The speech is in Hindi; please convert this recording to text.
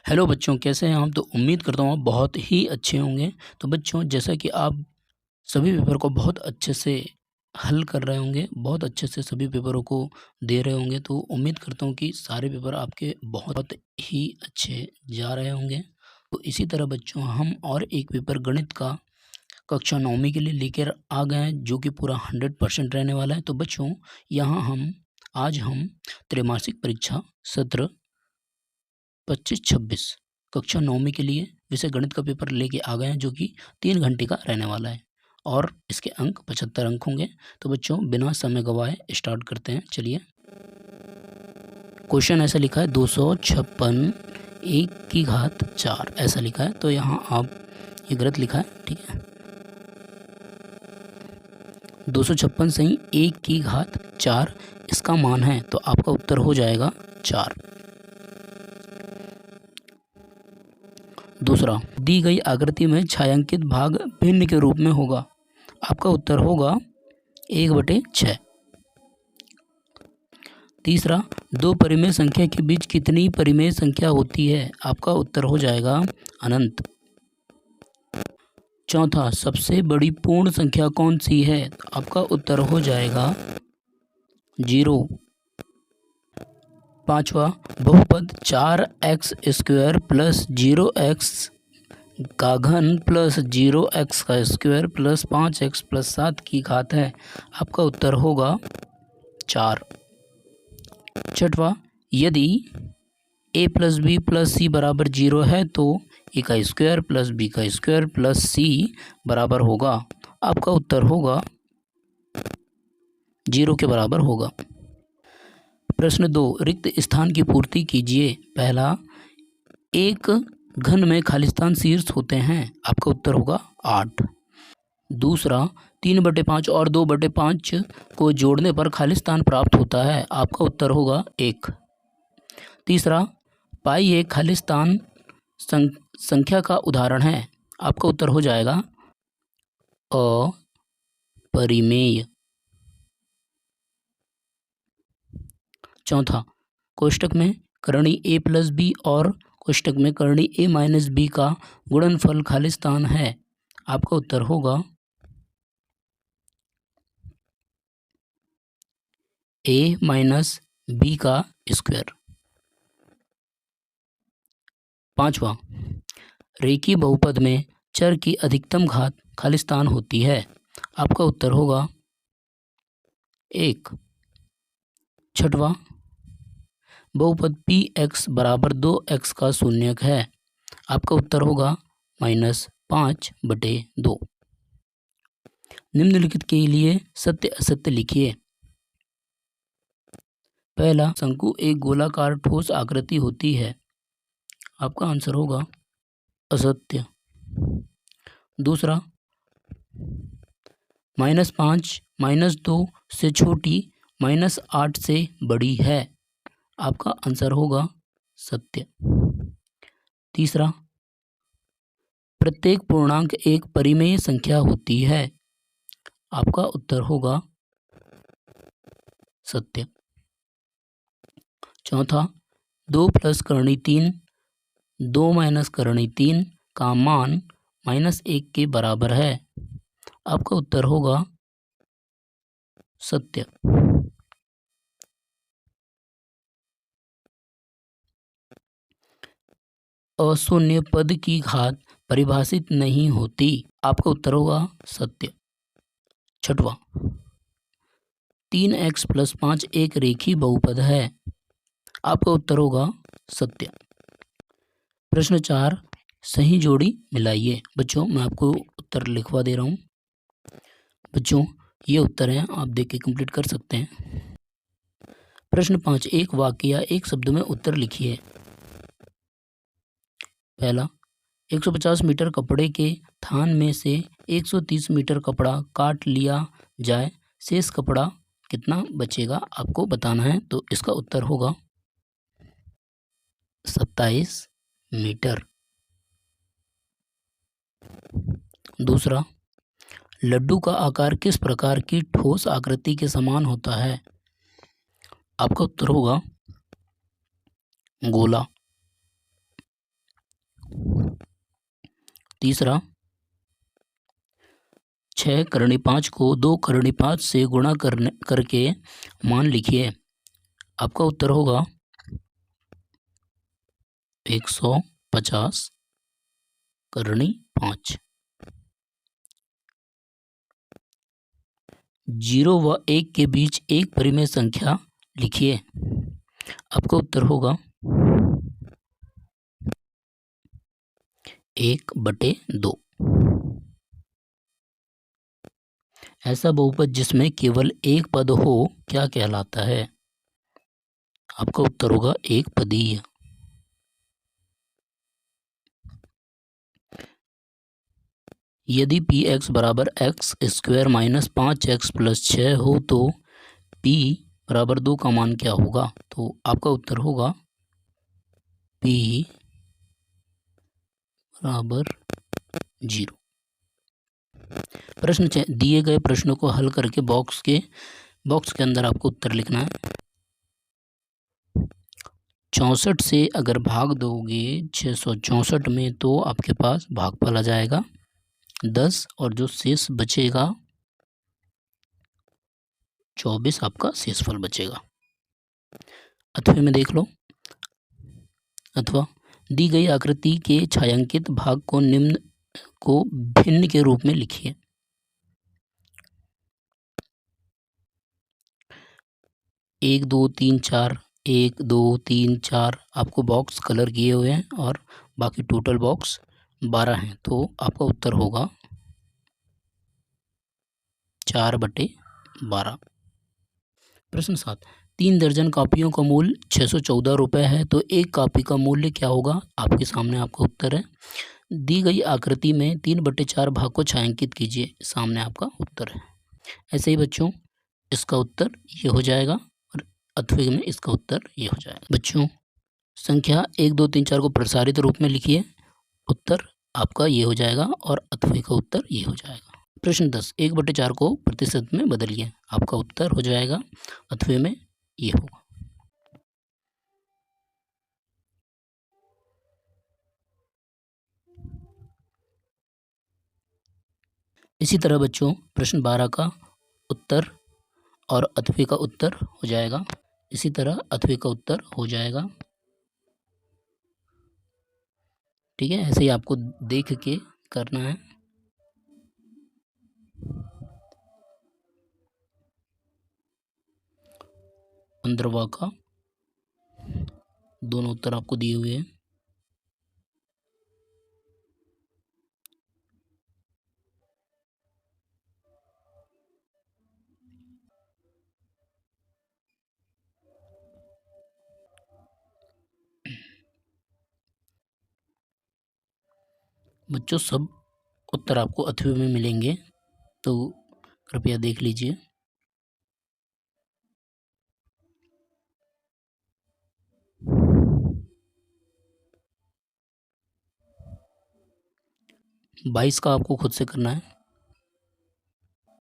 हेलो बच्चों, कैसे हैं आप? तो उम्मीद करता हूँ आप बहुत ही अच्छे होंगे। तो बच्चों, जैसा कि आप सभी पेपर को बहुत अच्छे से हल कर रहे होंगे, बहुत अच्छे से सभी पेपरों को दे रहे होंगे, तो उम्मीद करता हूँ कि सारे पेपर आपके बहुत ही अच्छे जा रहे होंगे। तो इसी तरह बच्चों, हम और एक पेपर गणित का कक्षा 9वीं के लिए लेकर आ गए हैं, जो कि पूरा 100% रहने वाला है। तो बच्चों, आज हम त्रैमासिक परीक्षा सत्र 25-26 कक्षा 9वीं के लिए विषय गणित का पेपर लेके आ गए हैं, जो कि 3 घंटे का रहने वाला है और इसके अंक 75 अंक होंगे। तो बच्चों, बिना समय गवाए स्टार्ट करते हैं। चलिए, क्वेश्चन ऐसा लिखा है 256 1 की घात 4 ऐसा लिखा है। तो यहाँ आप ये गलत लिखा है, ठीक है। 256 सही 1 की घात 4 इसका मान है, तो आपका उत्तर हो जाएगा 4। दूसरा, दी गई आकृति में छायांकित भाग भिन्न के रूप में होगा। आपका उत्तर होगा 1/6। तीसरा, दो परिमेय संख्या के बीच कितनी परिमेय संख्या होती है? आपका उत्तर हो जाएगा अनंत। चौथा, सबसे बड़ी पूर्ण संख्या कौन सी है? आपका उत्तर हो जाएगा 0। पांचवा, बहुपद 4x² प्लस 0x का घन प्लस 0x का स्क्वायर प्लस 5x प्लस 7 की घात है। आपका उत्तर होगा 4। छठवा, यदि a प्लस बी प्लस सी बराबर 0 है तो a का स्क्वायर प्लस b का स्क्वायर प्लस c बराबर होगा। आपका उत्तर होगा 0 के बराबर होगा। प्रश्न 2, रिक्त स्थान की पूर्ति कीजिए। पहला, एक घन में खाली स्थान शीर्ष होते हैं। आपका उत्तर होगा 8। दूसरा, 3/5 और 2/5 को जोड़ने पर खाली स्थान प्राप्त होता है। आपका उत्तर होगा 1। तीसरा, पाई एक खाली स्थान संख्या का उदाहरण है। आपका उत्तर हो जाएगा अपरिमेय। चौथा, कोष्टक में करणी a प्लस बी और कोष्टक में करणी a माइनस बी का गुणनफल खाली स्थान है। आपका उत्तर होगा a माइनस बी का स्क्वायर। पांचवा, रेखीय बहुपद में चर की अधिकतम घात खाली स्थान होती है। आपका उत्तर होगा 1। छठवा, बहुपद px बराबर 2x का शून्यक है। आपका उत्तर होगा -5/2। निम्नलिखित के लिए सत्य असत्य लिखिए। पहला, शंकु एक गोलाकार ठोस आकृति होती है। आपका आंसर होगा असत्य। दूसरा, -5 -2 से छोटी -8 से बड़ी है। आपका आंसर होगा सत्य। तीसरा, प्रत्येक पूर्णांक एक परिमेय संख्या होती है। आपका उत्तर होगा सत्य। चौथा, 2 + करणी 3 2 - करणी 3 का मान -1 के बराबर है। आपका उत्तर होगा सत्य। अशून्य पद की घात परिभाषित नहीं होती। आपका उत्तर होगा सत्य। छठवा, 3x + 5 एक रेखीय बहुपद है। आपका उत्तर होगा सत्य। प्रश्न 4, सही जोड़ी मिलाइए। बच्चों, मैं आपको उत्तर लिखवा दे रहा हूँ। बच्चों, ये उत्तर हैं, आप देख के कंप्लीट कर सकते हैं। प्रश्न 5, एक वाक्य या एक शब्द में उत्तर लिखिए। पहला, 150 मीटर कपड़े के थान में से 130 मीटर कपड़ा काट लिया जाए, शेष कपड़ा कितना बचेगा आपको बताना है। तो इसका उत्तर होगा 27 मीटर। दूसरा, लड्डू का आकार किस प्रकार की ठोस आकृति के समान होता है? आपका उत्तर होगा गोला। तीसरा, 6 करनी 5 को 2 करनी 5 से गुणा करके मान लिखिए। आपका उत्तर होगा 150 करनी 5। 0 व 1 के बीच एक परिमेय संख्या लिखिए। आपका उत्तर होगा 1/2। ऐसा बहुपद जिसमें केवल एक पद हो क्या कहलाता है? आपका उत्तर होगा एक पदीय। यदि पी एक्स बराबर x square minus 5x plus 6 हो तो p बराबर 2 का मान क्या होगा? तो आपका उत्तर होगा p बराबर 0। प्रश्न 6, दिए गए प्रश्नों को हल करके बॉक्स के अंदर आपको उत्तर लिखना है। 64 से अगर भाग दोगे 664 में तो आपके पास भागफल आ जाएगा 10 और जो शेष बचेगा 24 आपका शेषफल बचेगा। अथवा में देख लो, अथवा दी गई आकृति के छायांकित भाग को निम्न को भिन्न के रूप में लिखिए। 1 2 3 4 1 2 3 4 आपको बॉक्स कलर किए हुए हैं और बाकी टोटल बॉक्स 12 हैं, तो आपका उत्तर होगा 4/12। प्रश्न 7, 3 दर्जन कॉपियों का मूल्य 614 रुपये है तो एक कॉपी का मूल्य क्या होगा? आपके सामने आपका उत्तर है। दी गई आकृति में 3/4 भाग को छायांकित कीजिए। सामने आपका उत्तर है। ऐसे ही बच्चों इसका उत्तर ये हो जाएगा और अथवे में इसका उत्तर ये हो जाएगा। बच्चों संख्या 1 2 3 4 को प्रसारित रूप में लिखिए। उत्तर आपका ये हो जाएगा और अथवे का उत्तर ये हो जाएगा। प्रश्न 10, 1/4 को प्रतिशत में बदलिए। आपका उत्तर हो जाएगा अथवे में ये होगा। इसी तरह बच्चों प्रश्न 12 का उत्तर और अथवे का उत्तर हो जाएगा। इसी तरह अथवे का उत्तर हो जाएगा। ठीक है, ऐसे ही आपको देख के करना है। पंद्रहवां का दोनों उत्तर आपको दिए हुए हैं। बच्चों सब उत्तर आपको अथवे में मिलेंगे, तो कृपया देख लीजिए। बाईस का आपको खुद से करना है।